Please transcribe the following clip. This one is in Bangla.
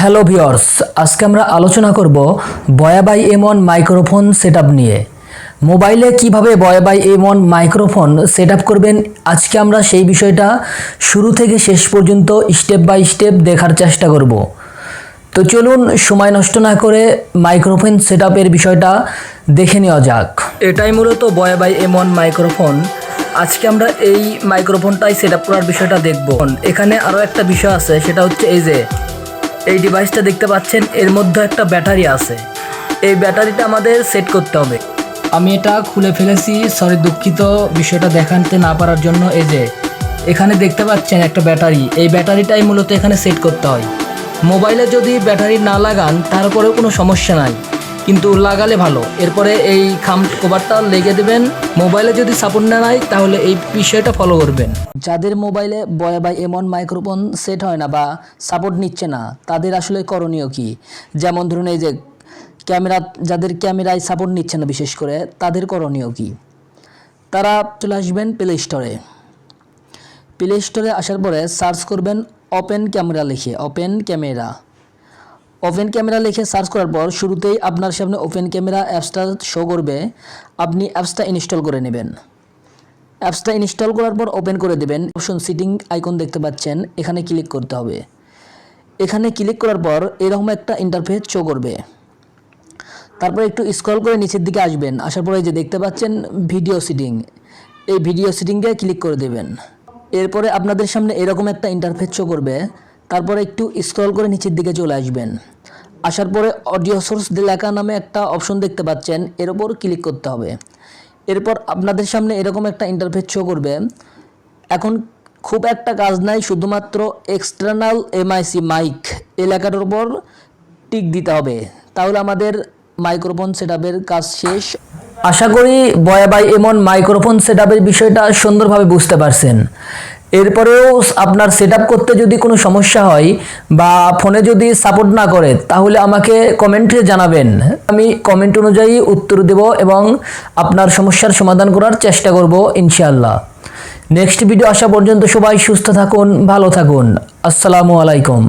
হ্যালো ভিউয়ার্স, আজকে আমরা আলোচনা করব বয়াবাই M1 মাইক্রোফোন সেটআপ নিয়ে। মোবাইলে কিভাবে বয়াবাই M1 মাইক্রোফোন সেটআপ করবেন, আজকে আমরা সেই বিষয়টা শুরু থেকে শেষ পর্যন্ত স্টেপ বাই স্টেপ দেখার চেষ্টা করব। তো চলুন সময় নষ্ট না করে মাইক্রোফোন সেটআপের বিষয়টা দেখে নেওয়া যাক। এটাই মূলত বয়াবাই M1 মাইক্রোফোন। আজকে আমরা এই মাইক্রোফোনটাই সেটআপ করার বিষয়টা দেখব। এখানে আরও একটা বিষয় আছে, সেটা হচ্ছে এই ডিভাইসটা দেখতে পাচ্ছেন, এর মধ্যে একটা ব্যাটারি আছে। এই ব্যাটারিটা আমাদের সেট করতে হবে। আমি এটা খুলে ফেলেছি, সরি দুঃখিত বিষয়টা দেখাতে না পারার জন্য। এখানে দেখতে পাচ্ছেন একটা ব্যাটারি, এই ব্যাটারিটাই মূলত এখানে সেট করতে হয়। মোবাইলে যদি ব্যাটারি না লাগান তারপরেও কোনো সমস্যা নাই, কিন্তু লাগালে ভালো। এরপরে এই কভারটা লেগে দেবেন। মোবাইলে যদি সাপোর্ট না নেয় তাহলে এই বিষয়টা ফলো করবেন। যাদের মোবাইলে বয়াবাই M1 মাইক্রোফোন সেট হয় না বা সাপোর্ট নিচ্ছে না, তাদের আসলে করণীয় কি? যেমন ধরুন যাদের ক্যামেরায় সাপোর্ট নিচ্ছে না বিশেষ করে, তাদের করণীয় কি? তারা চলে আসবেন প্লে স্টোরে। প্লে স্টোরে আসার পরে সার্চ করবেন ওপেন ক্যামেরা লিখে, ওপেন ক্যামেরা লিখে সার্চ করার পর শুরুতেই আপনার সামনে ওপেন ক্যামেরা অ্যাপসটা শো করবে। আপনি অ্যাপসটা ইনস্টল করে নেবেন। অ্যাপসটা ইনস্টল করার পর ওপেন করে দেবেন। অপশন সিটিং আইকন দেখতে পাচ্ছেন, এখানে ক্লিক করতে হবে। এখানে ক্লিক করার পর এরকম একটা ইন্টারফেস শো করবে। তারপর একটু স্ক্রল করে নিচের দিকে আসবেন। আসার পরে দেখতে পাচ্ছেন ভিডিও সিটিং, এই ভিডিও সিটিংয়ে ক্লিক করে দেবেন। এরপরে আপনাদের সামনে এরকম একটা ইন্টারফেস শো করবে। তারপরে একটু স্ক্রল করে নিচের দিকে চলে আসবেন। আসার পরে অডিও সোর্স লেখা নামে একটা অপশন দেখতে পাচ্ছেন, এর উপর ক্লিক করতে হবে। এরপর আপনাদের সামনে এরকম একটা ইন্টারফেস শো করবে। এখন খুব একটা কাজ নাই, শুধুমাত্র এক্সটার্নাল এমআইসি মাইক এই লেখাটার উপর টিক দিতে হবে, তাহলে আমাদের মাইক্রোফোন সেটআপের কাজ শেষ। আশা করি বয়াবাই M1 মাইক্রোফোন সেটআপের বিষয়টা সুন্দরভাবে বুঝতে পারছেন। এরপরেও আপনার সেটআপ করতে যদি কোনো সমস্যা হয় বা ফোনে যদি সাপোর্ট না করে, তাহলে আমাকে কমেন্টে জানাবেন। আমি কমেন্ট অনুযায়ী উত্তর দেব এবং আপনার সমস্যার সমাধান করার চেষ্টা করব ইনশাআল্লাহ। নেক্সট ভিডিও আসা পর্যন্ত সবাই সুস্থ থাকুন, ভালো থাকুন। আসসালামু আলাইকুম।